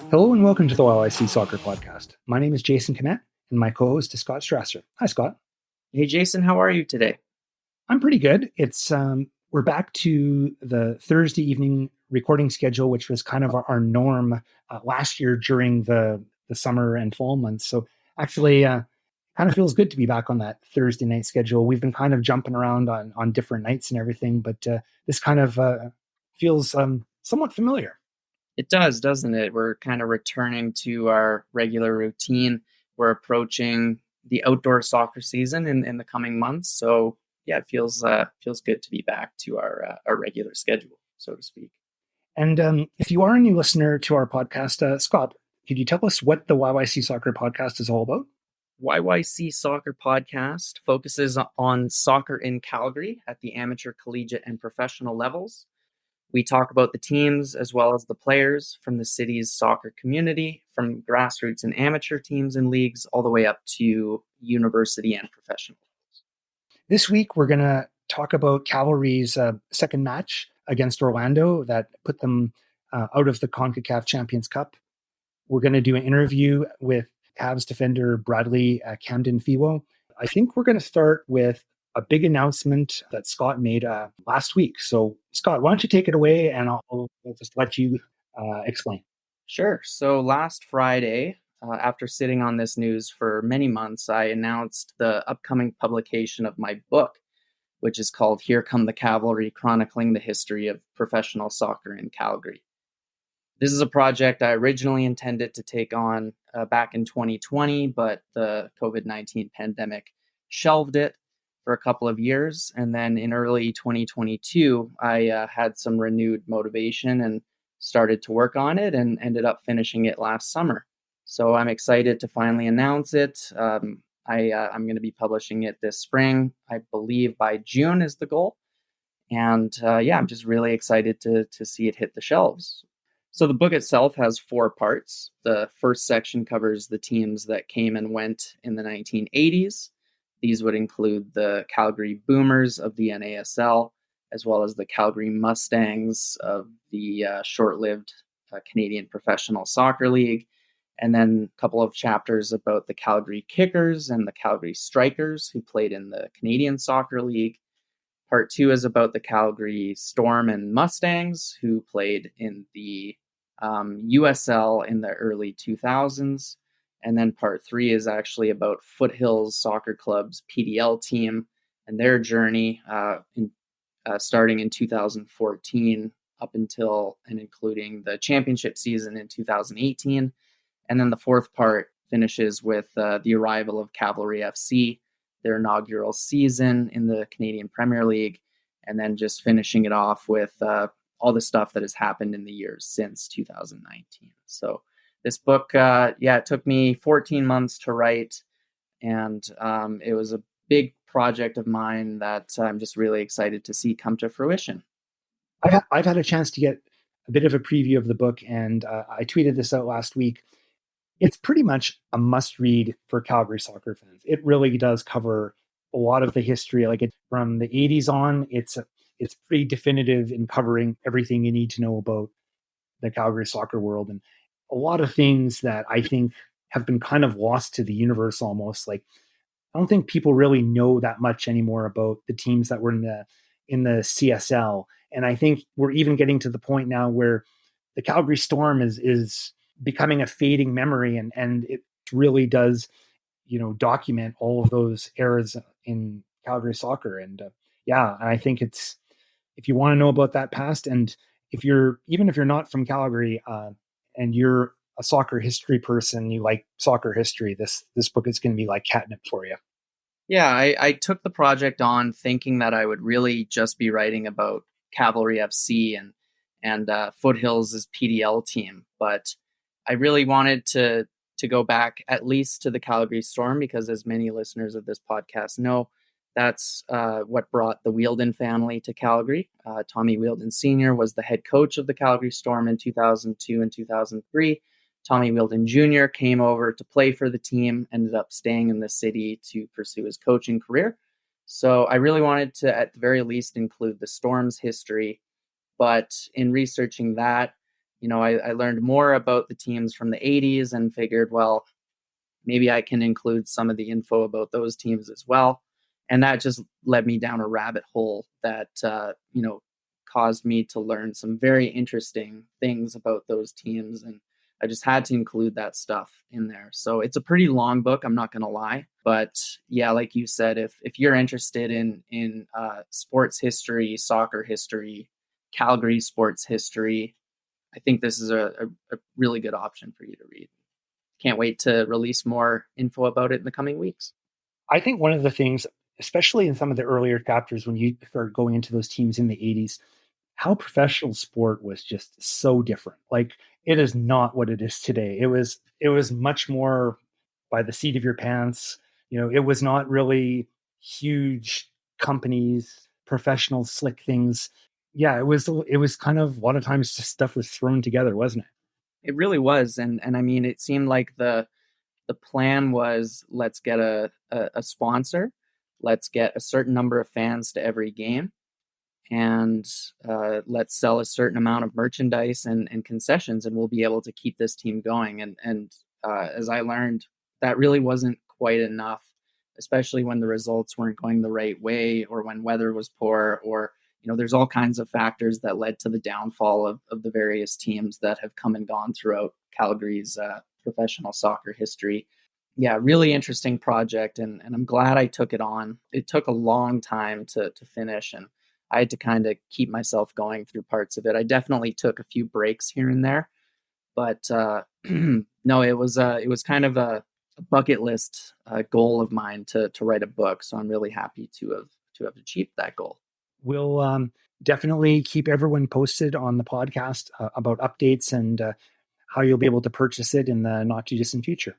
Hello and welcome to the YYC Soccer Podcast. My name is Jason Kmet and my co-host is Scott Strasser. Hi, Scott. Hey, Jason, how are you today? I'm pretty good. It's we're back to the Thursday evening recording schedule, which was kind of our norm last year during the summer and fall months. So actually, kind of feels good to be back on that Thursday night schedule. We've been kind of jumping around on different nights and everything, but this kind of feels somewhat familiar. It does, doesn't it? We're kind of returning to our regular routine. We're approaching the outdoor soccer season in the coming months. So yeah, it feels good to be back to our regular schedule, so to speak. And if you are a new listener to our podcast, Scott, could you tell us what the YYC Soccer Podcast is all about? YYC Soccer Podcast focuses on soccer in Calgary at the amateur, collegiate, and professional levels. We talk about the teams as well as the players from the city's soccer community, from grassroots and amateur teams and leagues, all the way up to university and professional. This week, we're going to talk about Cavalry's second match against Orlando that put them out of the CONCACAF Champions Cup. We're going to do an interview with Cavs defender Bradley Kamden Fewo. I think we're going to start with a big announcement that Scott made last week. So, Scott, why don't you take it away and I'll just let you explain. Sure. So last Friday, after sitting on this news for many months, I announced the upcoming publication of my book, which is called Come the Cavalry, Chronicling the History of Professional Soccer in Calgary. This is a project I originally intended to take on back in 2020, but the COVID-19 pandemic shelved it for a couple of years. And then in early 2022, I had some renewed motivation and started to work on it and ended up finishing it last summer. So I'm excited to finally announce it. I'm going to be publishing it this spring. I believe by June is the goal. And I'm just really excited to see it hit the shelves. So the book itself has 4 parts. The first section covers the teams that came and went in the 1980s. These would include the Calgary Boomers of the NASL, as well as the Calgary Mustangs of the short-lived Canadian Professional Soccer League, and then a couple of chapters about the Calgary Kickers and the Calgary Strikers, who played in the Canadian Soccer League. Part 2 is about the Calgary Storm and Mustangs, who played in the USL in the early 2000s. And then part 3 is actually about Foothills Soccer Club's PDL team and their journey starting in 2014 up until and including the championship season in 2018. And then the 4th part finishes with the arrival of Cavalry FC, their inaugural season in the Canadian Premier League, and then just finishing it off with all the stuff that has happened in the years since 2019. So this book, it took me 14 months to write, and it was a big project of mine that I'm just really excited to see come to fruition. I've had a chance to get a bit of a preview of the book, and I tweeted this out last week. It's pretty much a must-read for Calgary soccer fans. It really does cover a lot of the history, from the 80s on. It's pretty definitive in covering everything you need to know about the Calgary soccer world, and a lot of things that I think have been kind of lost to the universe almost. Like, I don't think people really know that much anymore about the teams that were in the CSL. And I think we're even getting to the point now where the Calgary Storm is becoming a fading memory, and it really does, document all of those eras in Calgary soccer. And and I think if you want to know about that past, and even if you're not from Calgary and you're a soccer history person, you like soccer history, this book is going to be like catnip for you. Yeah, I took the project on thinking that I would really just be writing about Cavalry FC and Foothills' PDL team, but I really wanted to go back at least to the Calgary Storm, because as many listeners of this podcast know, that's what brought the Wheeldon family to Calgary. Tommy Wheeldon Sr. was the head coach of the Calgary Storm in 2002 and 2003. Tommy Wheeldon Jr. came over to play for the team, ended up staying in the city to pursue his coaching career. So I really wanted to, at the very least, include the Storm's history. But in researching that, I learned more about the teams from the 80s and figured, well, maybe I can include some of the info about those teams as well. And that just led me down a rabbit hole that, caused me to learn some very interesting things about those teams. And I just had to include that stuff in there. So it's a pretty long book, I'm not going to lie. But yeah, like you said, if you're interested in sports history, soccer history, Calgary sports history, I think this is a really good option for you to read. Can't wait to release more info about it in the coming weeks. I think one of the things, especially in some of the earlier chapters when you start going into those teams in the 80s, how professional sport was just so different. Like, it is not what it is today. It was much more by the seat of your pants. It was not really huge companies, professional slick things. Yeah, it was kind of a lot of times just stuff was thrown together, wasn't it? It really was, and I mean, it seemed like the plan was, let's get a sponsor, let's get a certain number of fans to every game, and let's sell a certain amount of merchandise and concessions, and we'll be able to keep this team going. And as I learned, that really wasn't quite enough, especially when the results weren't going the right way, or when weather was poor, or there's all kinds of factors that led to the downfall of the various teams that have come and gone throughout Calgary's professional soccer history. Yeah, really interesting project, and I'm glad I took it on. It took a long time to finish, and I had to kind of keep myself going through parts of it. I definitely took a few breaks here and there, but no, it was kind of a bucket list goal of mine to write a book. So I'm really happy to have achieved that goal. We'll definitely keep everyone posted on the podcast about updates and how you'll be able to purchase it in the not too distant future.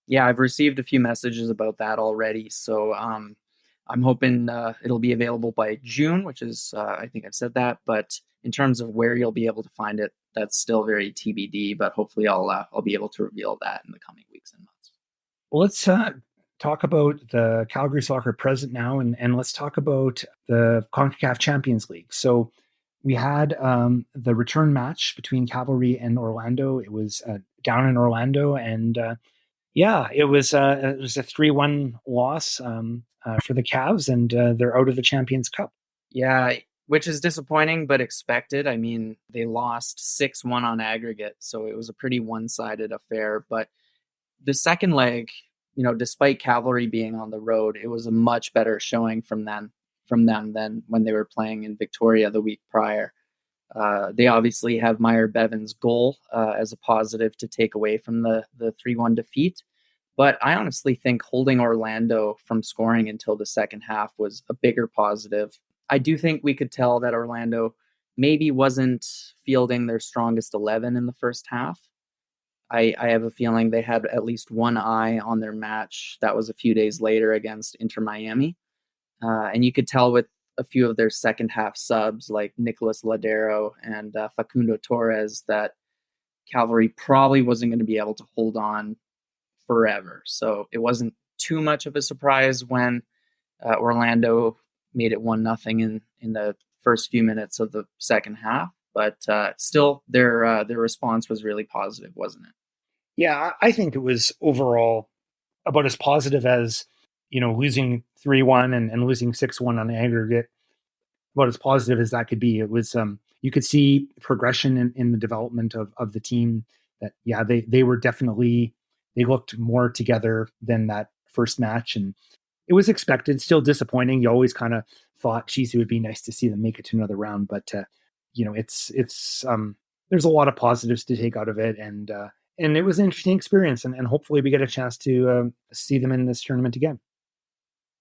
Yeah, I've received a few messages about that already. So I'm hoping it'll be available by June, which is, I think I've said that. But in terms of where you'll be able to find it, that's still very TBD. But hopefully I'll be able to reveal that in the coming weeks and months. Well, let's talk about the Calgary Soccer present now, and let's talk about the CONCACAF Champions League. So we had the return match between Cavalry and Orlando. It was down in Orlando, and yeah, it was a 3-1 loss for the Cavs, and they're out of the Champions Cup. Yeah, which is disappointing, but expected. I mean, they lost 6-1 on aggregate, so it was a pretty one-sided affair. But the second leg, despite Cavalry being on the road, it was a much better showing from them than when they were playing in Victoria the week prior. They obviously have Meyer Bevan's goal as a positive to take away from the 3-1 defeat. But I honestly think holding Orlando from scoring until the second half was a bigger positive. I do think we could tell that Orlando maybe wasn't fielding their strongest 11 in the first half. I have a feeling they had at least one eye on their match that was a few days later against Inter Miami. And you could tell with a few of their second half subs like Nicolas Ladero and Facundo Torres that Cavalry probably wasn't going to be able to hold on forever. So it wasn't too much of a surprise when Orlando made it 1-0 in the first few minutes of the second half. But still, their response was really positive, wasn't it? Yeah, I think it was overall about as positive as losing 3-1 and losing 6-1 on aggregate. About as positive as that could be. It was you could see progression in the development of the team. That they were definitely, they looked more together than that first match, and it was expected. Still disappointing. You always kind of thought, geez, it would be nice to see them make it to another round, but it's there's a lot of positives to take out of it, and it was an interesting experience, and hopefully we get a chance to see them in this tournament again.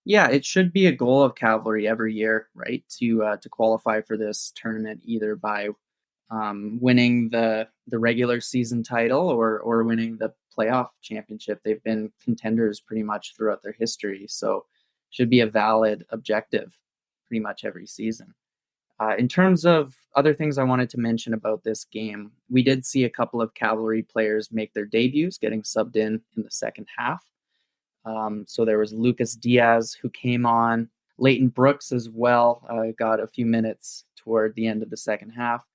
Yeah, it should be a goal of Cavalry every year, right? To qualify for this tournament, either by winning the regular season title or winning the playoff championship. They've been contenders pretty much throughout their history, so should be a valid objective pretty much every season. In terms of other things I wanted to mention about this game, we did see a couple of Cavalry players make their debuts, getting subbed in the second half. So there was Lucas Diaz who came on. Leighton Brooks as well got a few minutes toward the end of the second half.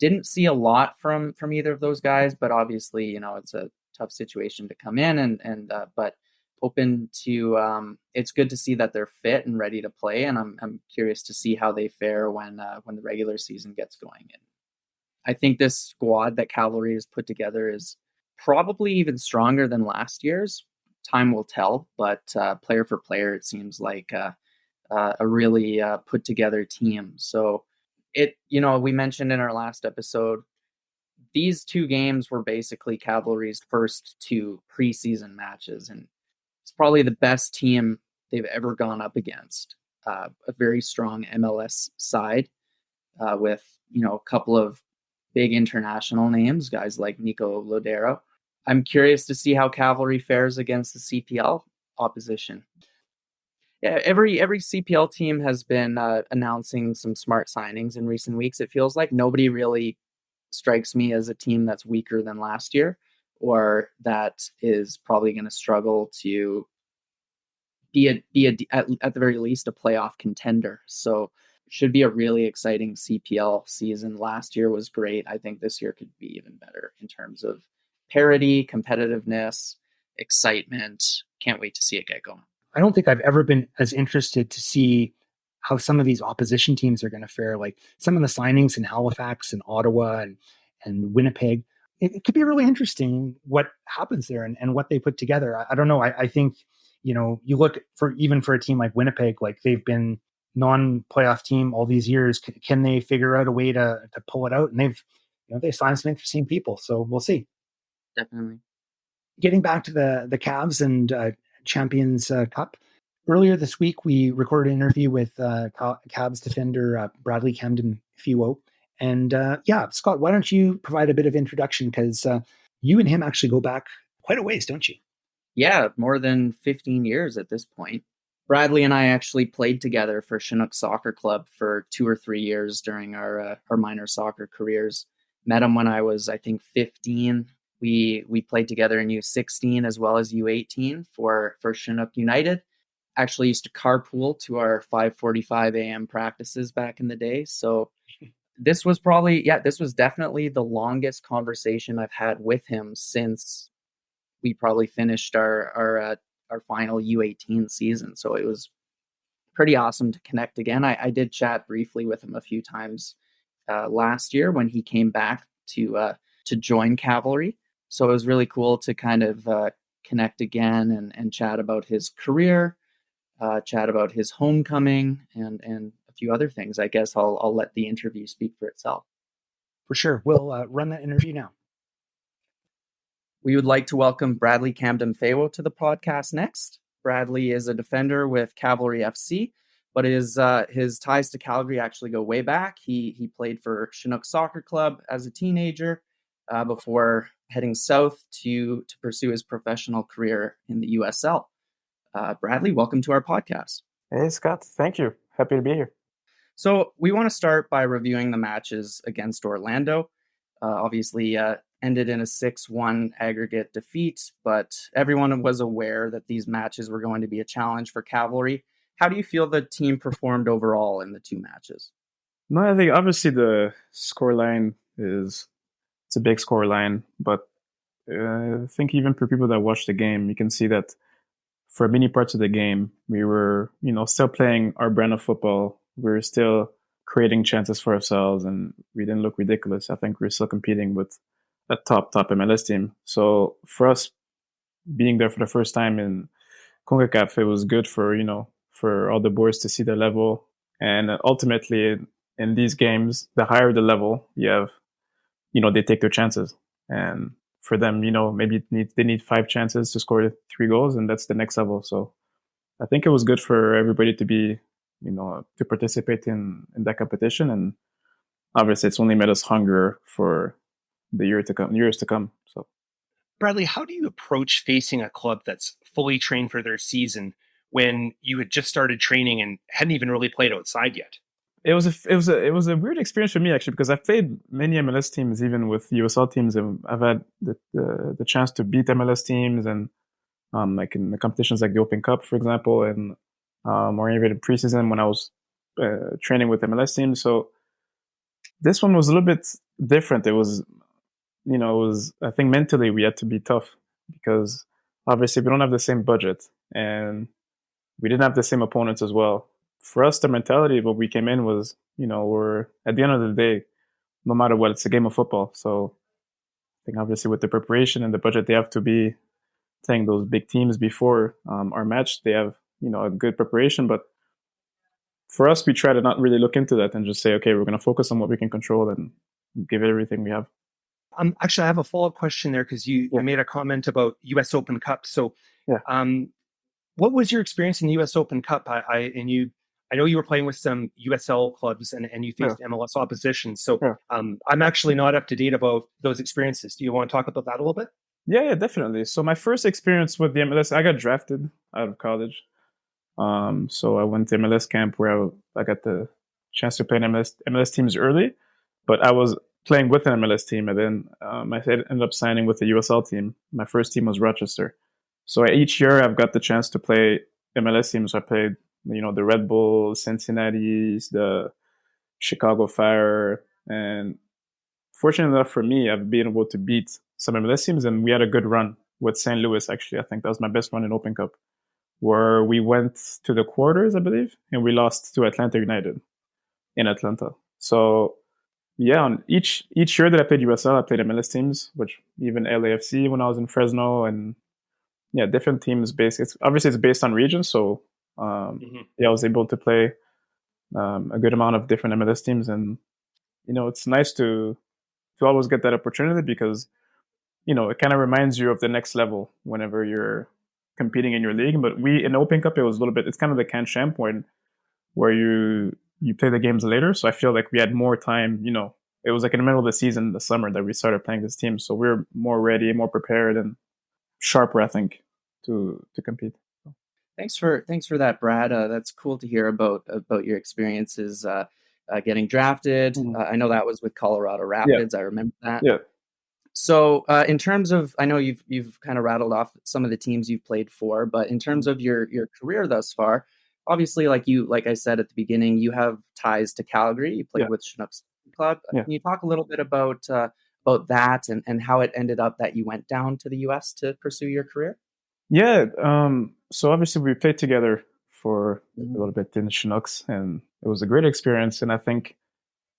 Didn't see a lot from either of those guys, but obviously, it's a tough situation to come in, but open to. It's good to see that they're fit and ready to play, and I'm curious to see how they fare when the regular season gets going. And I think this squad that Cavalry has put together is probably even stronger than last year's. Time will tell, but player for player, it seems like a really put together team. So we mentioned in our last episode, these two games were basically Cavalry's first two preseason matches, and it's probably the best team they've ever gone up against. A very strong MLS side with a couple of big international names, guys like Nico Lodero. I'm curious to see how Cavalry fares against the CPL opposition. Yeah, every CPL team has been announcing some smart signings in recent weeks. It feels like nobody really strikes me as a team that's weaker than last year, or that is probably going to struggle to be at the very least a playoff contender. So should be a really exciting CPL season. Last year was great. I think this year could be even better in terms of parity, competitiveness, excitement. Can't wait to see it get going. I don't think I've ever been as interested to see how some of these opposition teams are going to fare. Like some of the signings in Halifax and Ottawa and Winnipeg. It could be really interesting what happens there and what they put together. I don't know. I think, you look for a team like Winnipeg, like they've been non-playoff team all these years. Can they figure out a way to pull it out? And they signed some interesting people. So we'll see. Definitely. Getting back to the Cavs and Champions Cup. Earlier this week, we recorded an interview with Cavs defender Bradley Kamden Fewo. And Scott, why don't you provide a bit of introduction? Because you and him actually go back quite a ways, don't you? Yeah, more than 15 years at this point. Bradley and I actually played together for Chinook Soccer Club for 2 or 3 years during our minor soccer careers. Met him when I was, I think, 15. We played together in U16 as well as U18 for Chinook United. Actually used to carpool to our 5:45 a.m. practices back in the day. So this was definitely the longest conversation I've had with him since we probably finished our final U18 season. So it was pretty awesome to connect again. I did chat briefly with him a few times last year when he came back to join Cavalry. So it was really cool to kind of connect again and chat about his career, chat about his homecoming, and a few other things. I guess I'll let the interview speak for itself. For sure. We'll run that interview now. We would like to welcome Bradley Kamden Fewo to the podcast next. Bradley is a defender with Cavalry FC, but his ties to Calgary actually go way back. He played for Chinook Soccer Club as a teenager before heading south to pursue his professional career in the USL. Bradley, welcome to our podcast. Hey, Scott. Thank you. Happy to be here. So we want to start by reviewing the matches against Orlando. Obviously, ended in a 6-1 aggregate defeat, but everyone was aware that these matches were going to be a challenge for Cavalry. How do you feel the team performed overall in the two matches? No, I think obviously the scoreline it's a big scoreline, but I think even for people that watch the game, you can see that for many parts of the game, we were, still playing our brand of football. We were still creating chances for ourselves, and we didn't look ridiculous. I think we're still competing with a top MLS team. So for us, being there for the first time in CONCACAF, it was good for all the boys to see the level. And ultimately, in these games, the higher the level you have, they take their chances. And for them, maybe they need 5 chances to score 3 goals, and that's the next level. So I think it was good for everybody to be, to participate in that competition. And obviously, it's only made us hunger for the years to come. So, Bradley, how do you approach facing a club that's fully trained for their season when you had just started training and hadn't even really played outside yet? It was a weird experience for me, actually, because I've played many MLS teams, even with USL teams, and I've had the chance to beat MLS teams, and like in the competitions like the Open Cup, for example, and or even in preseason when I was training with MLS teams. So this one was a little bit different. It was, I think mentally we had to be tough because obviously we don't have the same budget and we didn't have the same opponents as well. For us, the mentality of what we came in was, we're at the end of the day, no matter what, it's a game of football. So I think obviously with the preparation and the budget, they have to be playing those big teams before our match. They have, a good preparation, but for us, we try to not really look into that and just say, okay, we're going to focus on what we can control and give it everything we have. Actually, I have a follow-up question there because you made a comment about U.S. Open Cup. So, what was your experience in the U.S. Open Cup? I know you were playing with some USL clubs and you faced MLS opposition. So, I'm actually not up to date about those experiences. Do you want to talk about that a little bit? Yeah, definitely. So my first experience with the MLS, I got drafted out of college. So I went to MLS camp where I got the chance to play in MLS teams early, but I was playing with an MLS team, and then I ended up signing with the USL team. My first team was Rochester. So each year I've got the chance to play MLS teams. So I played, the Red Bull, Cincinnati's, the Chicago Fire, and fortunate enough for me, I've been able to beat some MLS teams, and we had a good run with St. Louis, actually. I think that was my best run in Open Cup, where we went to the quarters, I believe, and we lost to Atlanta United in Atlanta. So, on each year that I played USL, I played MLS teams, which even LAFC when I was in Fresno, and different teams based. It's based on region, so I was able to play a good amount of different MLS teams, and it's nice to always get that opportunity because it kind of reminds you of the next level whenever you're competing in your league. But in Open Cup, it was a little bit. It's kind of the Can Champ point where you play the games later. So I feel like we had more time. It was like in the middle of the season, the summer, that we started playing this team. So we were more ready, more prepared, and sharper, I think, to compete. Thanks for that, Brad. That's cool to hear about your experiences getting drafted. I know that was with Colorado Rapids. I remember that. Yeah. So in terms of, I know you've kind of rattled off some of the teams you've played for, but in terms of your career thus far, obviously, like I said at the beginning, you have ties to Calgary. You played with Chinook's Club. Can you talk a little bit about that and how it ended up that you went down to the U.S. to pursue your career? Yeah. So obviously we played together for a little bit in Chinooks, and it was a great experience. And I think,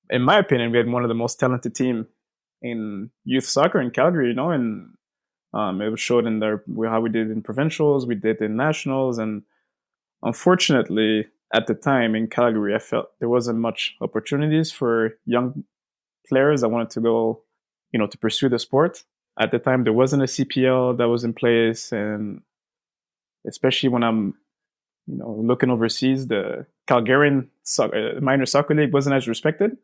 in my opinion, we had one of the most talented team in youth soccer in Calgary, and it was showed in how we did in provincials, we did in nationals, and unfortunately, at the time in Calgary, I felt there wasn't much opportunities for young players that wanted to go, to pursue the sport. At the time, there wasn't a CPL that was in place, and especially when I'm, looking overseas, the Calgarian minor soccer league wasn't as respected.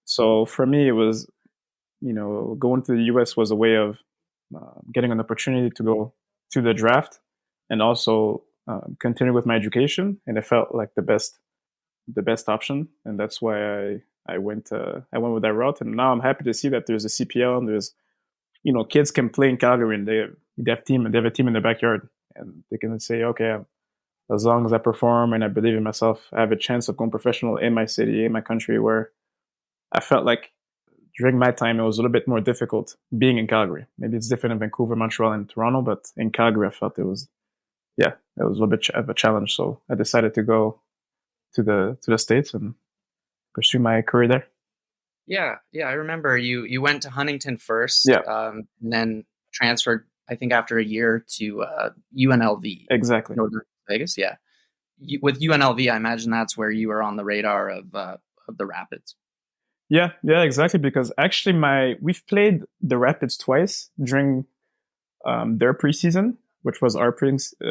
So for me, it was, going to the US was a way of getting an opportunity to go to the draft and also continue with my education. And it felt like the best option. And that's why I went with that route. And now I'm happy to see that there's a CPL and there's, kids can play in Calgary and they have a team in their backyard, and they can say, okay, as long as I perform and I believe in myself, I have a chance of going professional in my city, in my country, where I felt like during my time, it was a little bit more difficult being in Calgary. Maybe it's different in Vancouver, Montreal, and Toronto, but in Calgary, I felt it was a little bit of a challenge. So I decided to go to the States and pursue my career there. Yeah. I remember you went to Huntington first, and then transferred, I think, after a year to UNLV. Exactly. Northern Vegas, yeah. With UNLV, I imagine that's where you were on the radar of the Rapids. Yeah, exactly. Because actually, we've played the Rapids twice during their preseason, which was our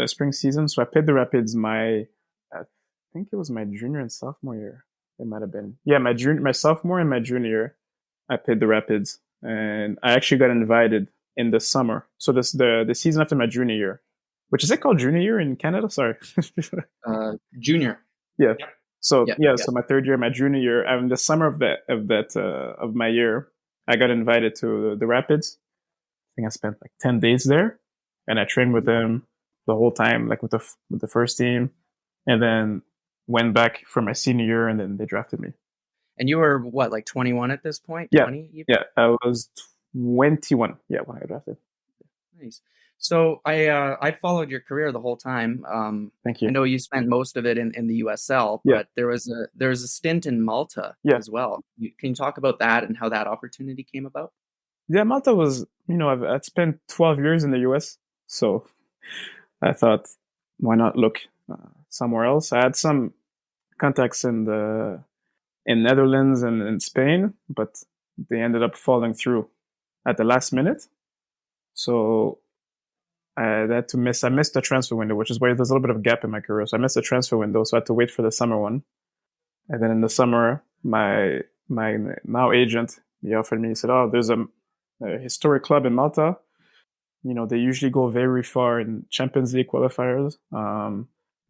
spring season. So I played the Rapids I think it was my junior and sophomore year. It might have been my sophomore and my junior year. I played the Rapids, and I actually got invited in the summer. So this the season after my junior year, which is it called junior year in Canada? Sorry, junior. Yeah. So so my third year, my junior year, and the summer of my year, I got invited to the Rapids. I think I spent like 10 days there, and I trained with them the whole time, like with the first team, and then went back for my senior year, and then they drafted me. And you were what, like 21 at this point? Yeah. 20 even? Yeah, I was 21. Yeah, when I got drafted. Nice. So I followed your career the whole time. Thank you. I know you spent most of it in the USL, but there was a stint in Malta as well. Can you talk about that and how that opportunity came about? Yeah, Malta was, I'd spent 12 years in the US, so I thought, why not look somewhere else? I had some contacts in Netherlands and in Spain, but they ended up falling through at the last minute. So I had to I missed the transfer window, which is why there's a little bit of a gap in my career. So I missed the transfer window, so I had to wait for the summer one. And then in the summer, my now agent, he offered me, he said, oh, there's a historic club in Malta. They usually go very far in Champions League qualifiers.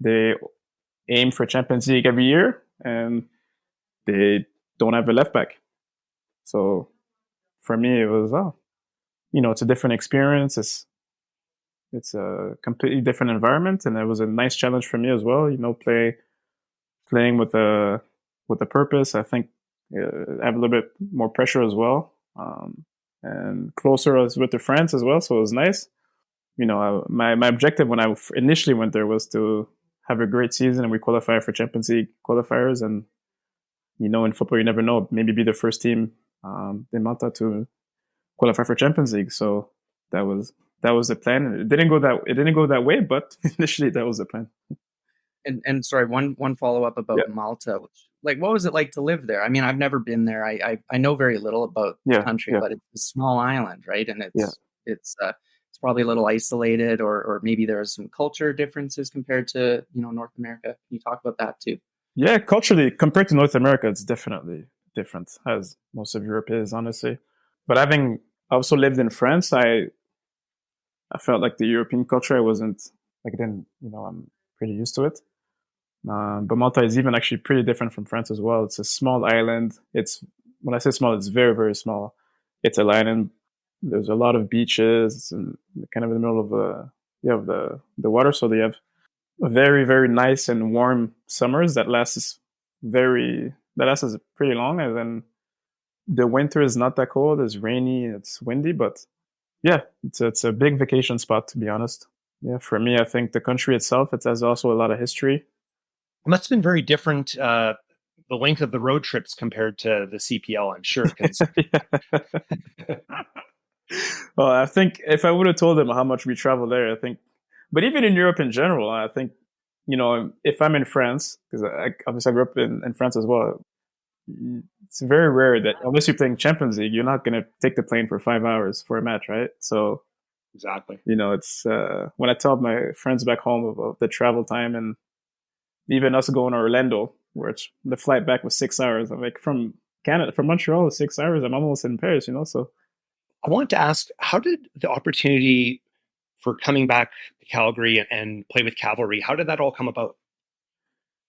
They aim for Champions League every year, and they don't have a left back. So for me, it was, it's a different experience. It's a completely different environment, and it was a nice challenge for me as well. Playing with a purpose. I think I have a little bit more pressure as well, and closer with the friends as well. So it was nice. My objective when I initially went there was to have a great season, and we qualify for Champions League qualifiers. And in football, you never know. Maybe be the first team in Malta to qualify for Champions League. So that was the plan. It didn't go that way, but initially that was the plan. And sorry, one follow up about Malta. What was it like to live there? I mean, I've never been there. I know very little about the country, but it's a small island, right? And it's probably a little isolated, or maybe there are some culture differences compared to North America. Can you talk about that too? Yeah, culturally compared to North America, it's definitely different, as most of Europe is, honestly. But having also lived in France, I felt like the European culture, I wasn't like then. I'm pretty used to it. But Malta is even actually pretty different from France as well. It's a small island. When I say small, it's very, very small. It's an island. There's a lot of beaches. It's kind of in the middle of the water. So they have very, very nice and warm summers that lasts pretty long. And then the winter is not that cold. It's rainy. It's windy, but yeah, it's a big vacation spot, to be honest. Yeah, for me, I think the country itself, it has also a lot of history. It must have been very different, the length of the road trips compared to the CPL, I'm sure. Well, I think if I would have told them how much we travel there, but even in Europe in general, I think, if I'm in France, because obviously I grew up in France as well, it's very rare that unless you're playing Champions League, you're not going to take the plane for 5 hours for a match, right? So exactly, it's when I tell my friends back home about the travel time, and even us going to Orlando, where the flight back was 6 hours. I'm like, from Montreal to 6 hours, I'm almost in Paris, So I want to ask, how did the opportunity for coming back to Calgary and play with Cavalry, how did that all come about?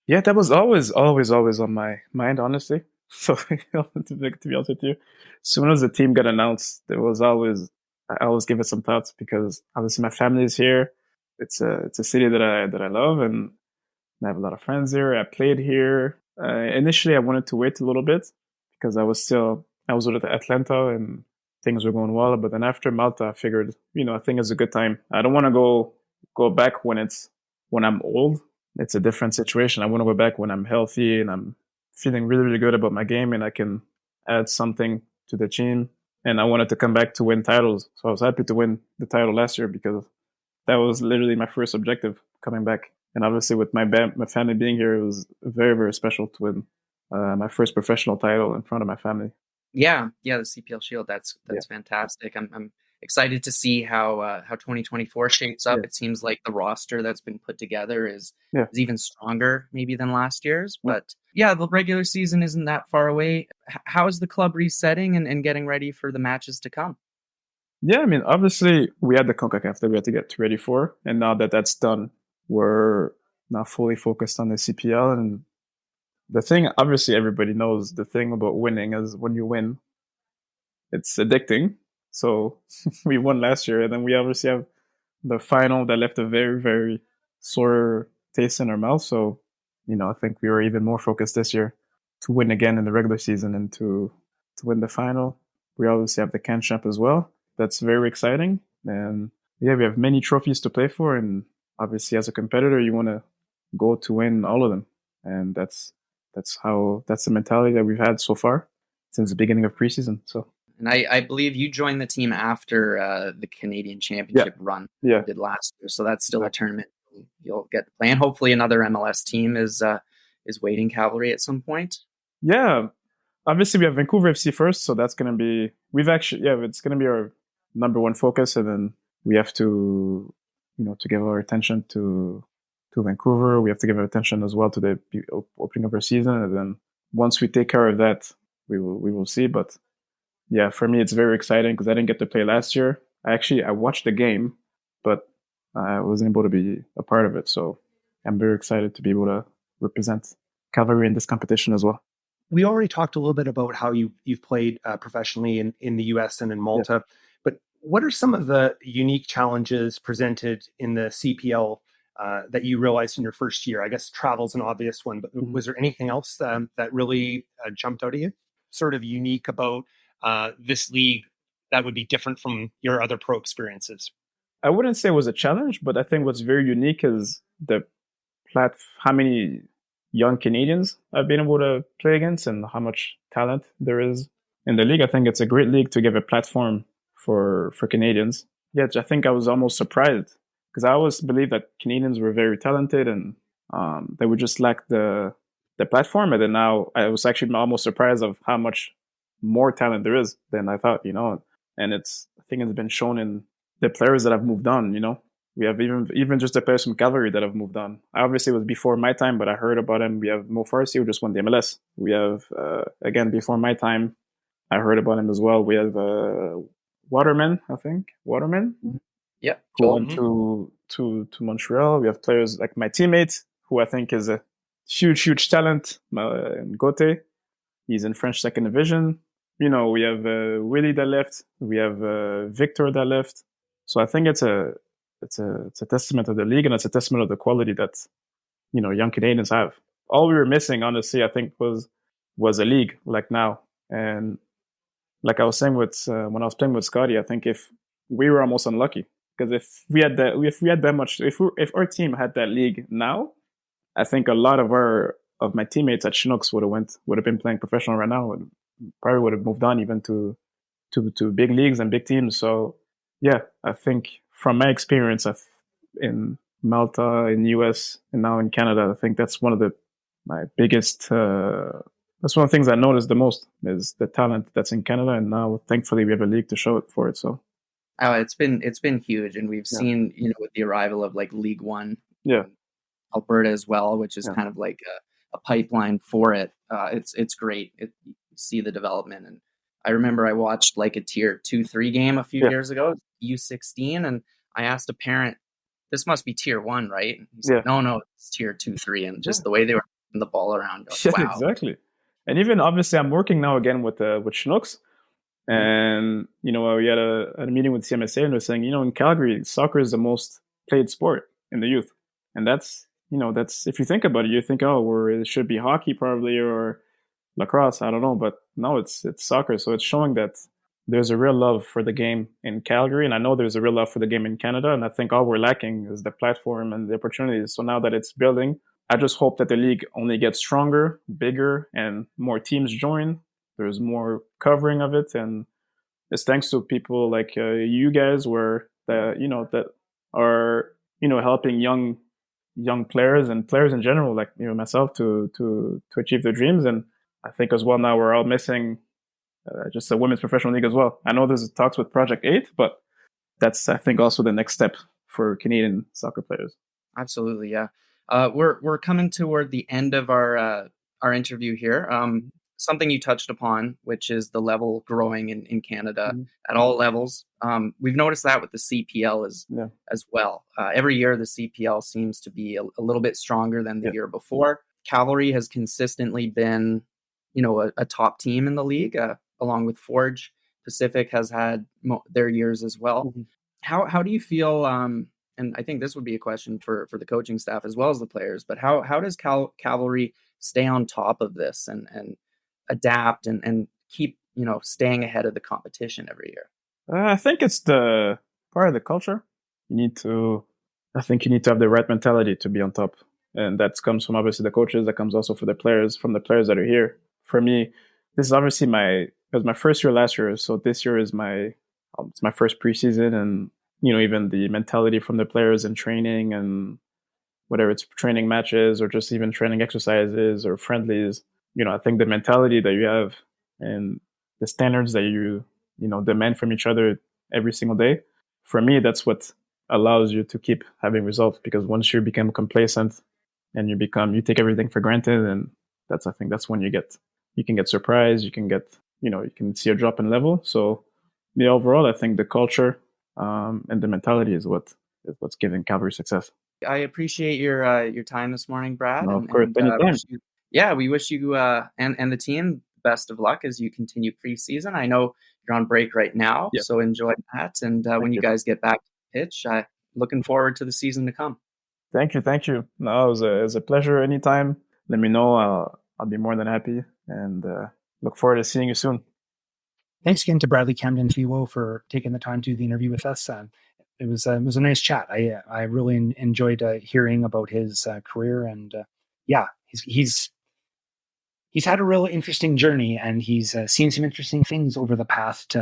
Yeah, that was always on my mind, honestly. So to be honest with you, as soon as the team got announced, I always give it some thoughts, because obviously my family is here. It's a city that I love, and I have a lot of friends here. I played here. Initially, I wanted to wait a little bit because I was with Atlanta and things were going well. But then after Malta, I figured, I think it's a good time. I don't want to go back when I'm old. It's a different situation. I want to go back when I'm healthy and I'm feeling really, really good about my game, and I can add something to the team. And I wanted to come back to win titles. So I was happy to win the title last year, because that was literally my first objective coming back. And obviously with my family being here, it was very, very special to win my first professional title in front of my family. Yeah, the CPL Shield. That's fantastic. I'm excited to see how 2024 shapes up. It seems like the roster that's been put together is even stronger maybe than last year's. But the regular season isn't that far away. How is the club resetting and getting ready for the matches to come? Yeah, I mean, obviously we had the CONCACAF that we had to get ready for, and now that that's done, we're now fully focused on the CPL. And the thing, obviously everybody knows, the thing about winning is when you win, it's addicting. So we won last year, and then we obviously have the final that left a very, very sore taste in our mouth. So, I think we were even more focused this year. win again in the regular season and to win the final. We obviously have the Can Champ as well. That's very exciting. And yeah, we have many trophies to play for. And obviously, as a competitor, you want to go to win all of them. And that's the mentality that we've had so far since the beginning of preseason. So. And I believe you joined the team after the Canadian Championship run you did last year. So that's still a tournament you'll get to play. And hopefully another MLS team is waiting Cavalry at some point. Yeah. Obviously, we have Vancouver FC first. So that's going to be, it's going to be our number one focus. And then we have to, to give our attention to Vancouver. We have to give our attention as well to the opening of our season. And then once we take care of that, we will see. But yeah, for me, it's very exciting because I didn't get to play last year. I watched the game, but I wasn't able to be a part of it. So I'm very excited to be able to represent Cavalry in this competition as well. We already talked a little bit about how you've played professionally in the US and in Malta, but what are some of the unique challenges presented in the CPL that you realized in your first year? I guess travel's an obvious one, but was there anything else that really jumped out at you? Sort of unique about this league that would be different from your other pro experiences? I wouldn't say it was a challenge, but I think what's very unique is how many young Canadians I've been able to play against and how much talent there is in the league. I think it's a great league to give a platform for Canadians. Yeah, I think I was almost surprised because I always believed that Canadians were very talented and they would just lack the platform. And then now I was actually almost surprised of how much more talent there is than I thought, and I think it's been shown in the players that have moved on, we have even just the players from Calgary that have moved on. Obviously it was before my time, but I heard about him. We have Mo Farsi who just won the MLS. We have, again, before my time, I heard about him as well. We have Waterman. Yeah. Who went to Montreal. We have players like my teammate, who I think is a huge talent, Gote. He's in French second division. We have Willie that left. We have Victor that left. So I think it's a testament of the league, and it's a testament of the quality that young Canadians have. All we were missing, honestly, I think was a league like now. And like I was saying when I was playing with Scotty, I think if we were almost unlucky because if our team had that league now, I think a lot of my teammates at Chinooks would have been playing professional right now and probably would have moved on even to big leagues and big teams. So yeah, I think from my experience in Malta, in the US, and now in Canada, I think that's one of my biggest. That's one of the things I noticed the most is the talent that's in Canada, and now thankfully we have a league to show it for it. So, it's been huge, and we've seen with the arrival of like League One, Alberta as well, which is kind of like a pipeline for it. It's great. You see the development, and I remember I watched like a tier 2-3 game a few years ago, U16, and I asked a parent, "This must be tier 1, right?" And he said, "No, it's tier 2-3," and just the way they were putting the ball around. Wow, exactly. And even obviously, I'm working now again with Chinooks, and we had a meeting with CMSA, and they're saying, in Calgary, soccer is the most played sport in the youth, and that's if you think about it, you think, it should be hockey probably or lacrosse, I don't know, but no, it's soccer. So it's showing that there's a real love for the game in Calgary, and I know there's a real love for the game in Canada, and I think all we're lacking is the platform and the opportunities. So now that it's building, I just hope that the league only gets stronger, bigger, and more teams join. There's more covering of it, and it's thanks to people like you guys, that are helping young players and players in general, like myself, to achieve their dreams. And I think as well now we're all missing just a women's professional league as well. I know there's talks with Project 8, but that's I think also the next step for Canadian soccer players. Absolutely, yeah. We're coming toward the end of our interview here. Something you touched upon, which is the level growing in Canada at all levels. We've noticed that with the CPL as well. Every year, the CPL seems to be a little bit stronger than the year before. Cavalry has consistently been, a top team in the league, along with Forge. Pacific has had their years as well. How do you feel? And I think this would be a question for the coaching staff as well as the players. But how does Cavalry stay on top of this and adapt and keep, staying ahead of the competition every year? I think it's the part of the culture. I think you need to have the right mentality to be on top. And that comes from obviously the coaches, that comes also from the players that are here. For me, this is obviously it was my first year last year. So this year is it's my first preseason, and, even the mentality from the players in training, and whether it's training matches or just even training exercises or friendlies, I think the mentality that you have and the standards that you demand from each other every single day, for me, that's what allows you to keep having results. Because once you become complacent and you take everything for granted, and I think that's when you can get surprised, you can see a drop in level. So overall, I think the culture and the mentality is what's giving Calgary success. I appreciate your time this morning, Brad. No, of course, anytime. We wish you and the team best of luck as you continue preseason. I know you're on break right now, so enjoy that. And when you guys get back to the pitch, looking forward to the season to come. Thank you. No, it was a pleasure. Anytime, let me know. I'll be more than happy, and look forward to seeing you soon. Thanks again to Bradley Kamden Fewo for taking the time to do the interview with us. It was a nice chat. I really enjoyed hearing about his career, and he's had a real interesting journey, and he's seen some interesting things over the past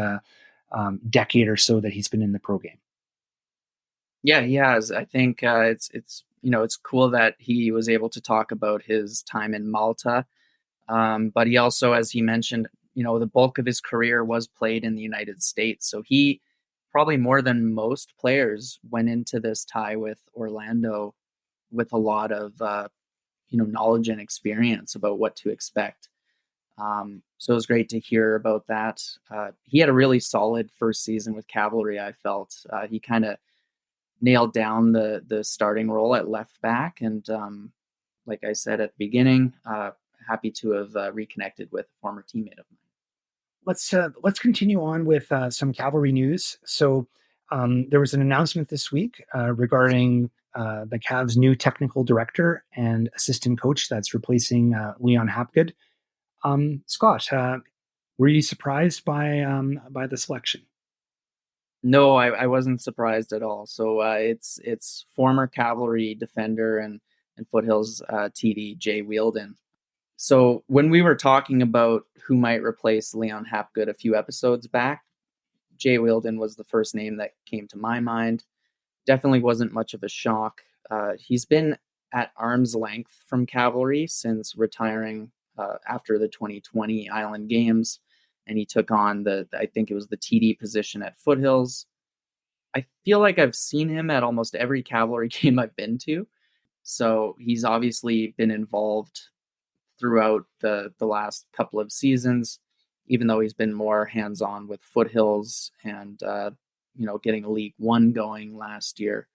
decade or so that he's been in the pro game. Yeah, he has. I think it's cool that he was able to talk about his time in Malta, but he also, as he mentioned, the bulk of his career was played in the United States. So he, probably more than most players, went into this tie with Orlando with a lot of knowledge and experience about what to expect. So it was great to hear about that. He had a really solid first season with Cavalry. I felt he kind of nailed down the starting role at left back, and like I said at the beginning, happy to have reconnected with a former teammate of mine. Let's continue on with some Cavalry news. So there was an announcement this week regarding the Cavs' new technical director and assistant coach that's replacing Leon Hapgood. Scott, were you surprised by the selection? No, I wasn't surprised at all. So it's former Cavalry defender and Foothills TD Jay Wheeldon. So when we were talking about who might replace Leon Hapgood a few episodes back, Jay Wheeldon was the first name that came to my mind. Definitely wasn't much of a shock. He's been at arm's length from Cavalry since retiring after the 2020 Island Games, and he took on I think it was the TD position at Foothills. I feel like I've seen him at almost every Cavalry game I've been to. So he's obviously been involved throughout the last couple of seasons, even though he's been more hands-on with Foothills and getting League One going last year.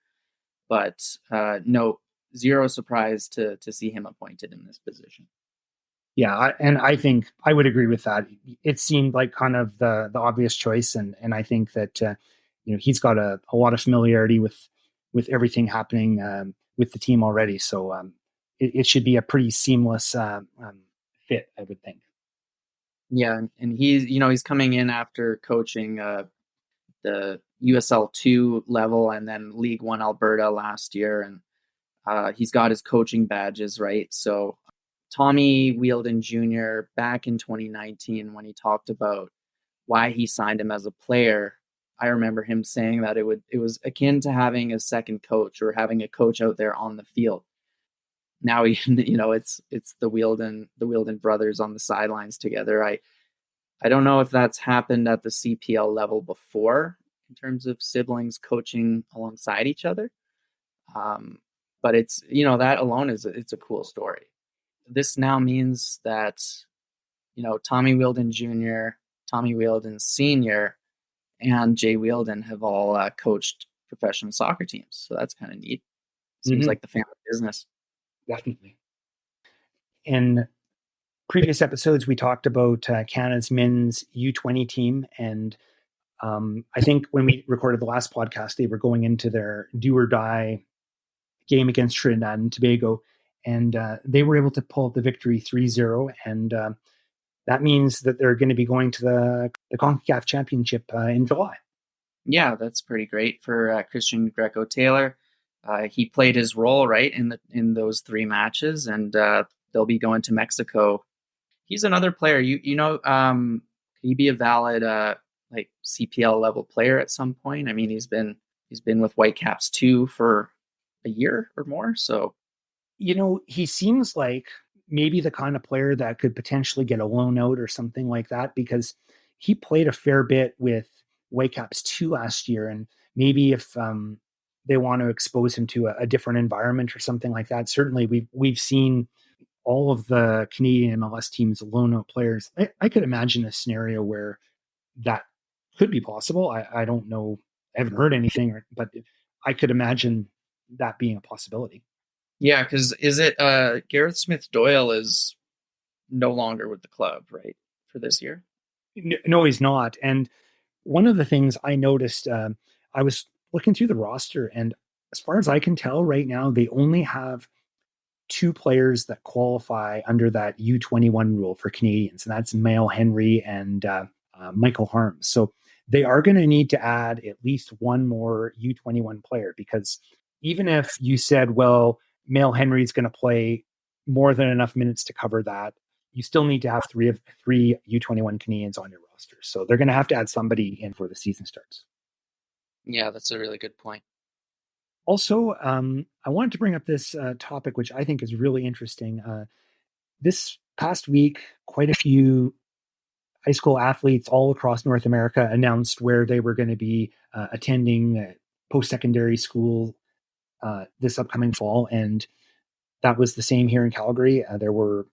But no, zero surprise to see him appointed in this position. Yeah, and I think I would agree with that. It seemed like kind of the obvious choice, and I think that he's got a lot of familiarity with everything happening with the team already. So it should be a pretty seamless fit, I would think. Yeah, and he's coming in after coaching the USL 2 level and then League One Alberta last year, and he's got his coaching badges, right? So Tommy Wheeldon Jr. back in 2019, when he talked about why he signed him as a player, I remember him saying that it was akin to having a second coach or having a coach out there on the field. Now it's the Wheeldon brothers on the sidelines together. I don't know if that's happened at the CPL level before in terms of siblings coaching alongside each other. But it's, that alone it's a cool story. This now means that, Tommy Wheeldon Jr., Tommy Wheeldon Sr., and Jay Wheeldon have all coached professional soccer teams. So that's kind of neat. Seems like the family business. Definitely. In previous episodes, we talked about Canada's men's U20 team. And I think when we recorded the last podcast, they were going into their do or die game against Trinidad and Tobago. and they were able to pull up the victory 3-0, and that means that they're going to be going to the CONCACAF Championship in July. Yeah, that's pretty great for Christian Greco-Taylor. He played his role right in those 3 matches, and they'll be going to Mexico. He's another player. Could he be a valid like CPL level player at some point? I mean, he's been with Whitecaps 2 for a year or more. So, he seems like maybe the kind of player that could potentially get a loan out or something like that, because he played a fair bit with Whitecaps 2 last year, and maybe if they want to expose him to a different environment or something like that. Certainly, we've seen all of the Canadian MLS teams loan out players. I could imagine a scenario where that could be possible. I don't know. I haven't heard anything, but I could imagine that being a possibility. Yeah, because is it Gareth Smith-Doyle is no longer with the club, right, for this year? No, he's not. And one of the things I noticed, I was looking through the roster, and as far as I can tell right now, they only have 2 players that qualify under that U21 rule for Canadians, and that's Mael Henry and Michael Harms. So they are going to need to add at least one more U21 player, because even if you said, well, Mael Henry is going to play more than enough minutes to cover that, you still need to have 3 U21 Canadians on your roster. So they're going to have to add somebody in before the season starts. Yeah, that's a really good point. Also, I wanted to bring up this topic, which I think is really interesting. This past week, quite a few high school athletes all across North America announced where they were going to be attending post-secondary school this upcoming fall. And that was the same here in Calgary. There were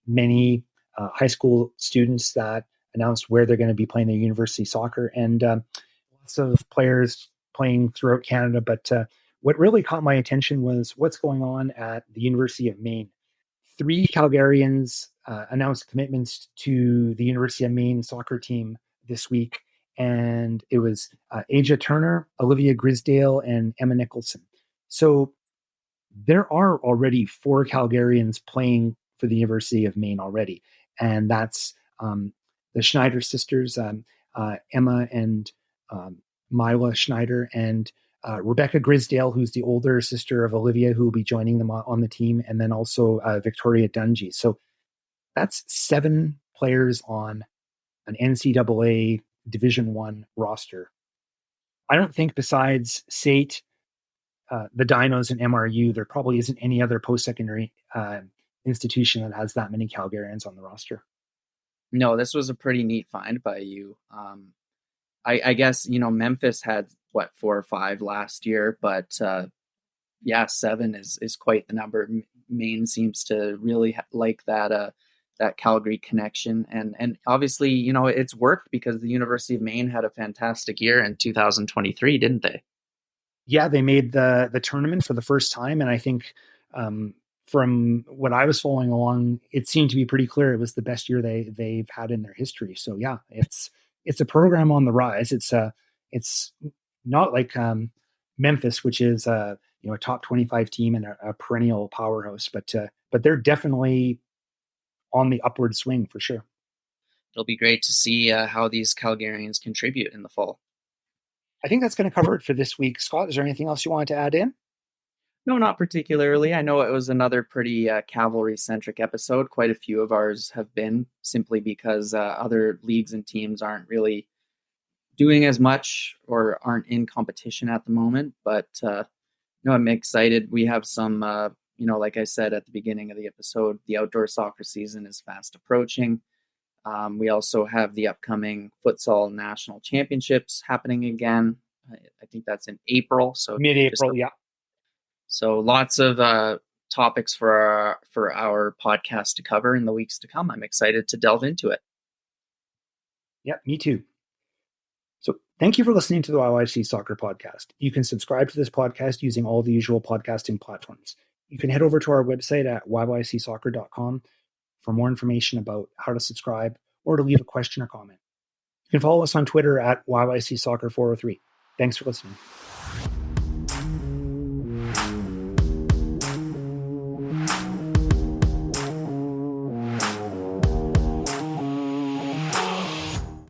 many high school students that announced where they're going to be playing their university soccer, and lots of players playing throughout Canada. But what really caught my attention was what's going on at the University of Maine. 3 Calgarians announced commitments to the University of Maine soccer team this week, and it was Aja Turner, Olivia Grisdale, and Emma Nicholson. So there are already 4 Calgarians playing for the University of Maine already, and that's the Schneider sisters, Emma and Mila Schneider, and Rebecca Grisdale, who's the older sister of Olivia, who will be joining them on the team, and then also Victoria Dungy. So that's 7 players on an NCAA Division I roster. I don't think besides SAIT, the Dinos, and MRU, there probably isn't any other post-secondary institution that has that many Calgarians on the roster. No, this was a pretty neat find by you. I guess, Memphis had 4 or 5 last year, but 7 is quite the number. Maine seems to really like that Calgary connection, and obviously, it's worked because the University of Maine had a fantastic year in 2023, didn't they? Yeah, they made the tournament for the first time, and I think from what I was following along, it seemed to be pretty clear it was the best year they've had in their history. So yeah, it's a program on the rise. It's not like Memphis, which is a top 25 team and a perennial powerhouse, but they're definitely on the upward swing for sure. It'll be great to see how these Calgarians contribute in the fall. I think that's going to cover it for this week. Scott, is there anything else you wanted to add in? No, not particularly. I know it was another pretty Cavalry-centric episode. Quite a few of ours have been, simply because other leagues and teams aren't really doing as much or aren't in competition at the moment. But I'm excited. We have some, like I said at the beginning of the episode, the outdoor soccer season is fast approaching. We also have the upcoming futsal national championships happening again. I think that's in April. So mid-April, yeah. So lots of topics for our podcast to cover in the weeks to come. I'm excited to delve into it. Yeah, me too. So thank you for listening to the YYC Soccer Podcast. You can subscribe to this podcast using all the usual podcasting platforms. You can head over to our website at yycsoccer.com for more information about how to subscribe or to leave a question or comment. You can follow us on Twitter at YYC Soccer 403. Thanks for listening.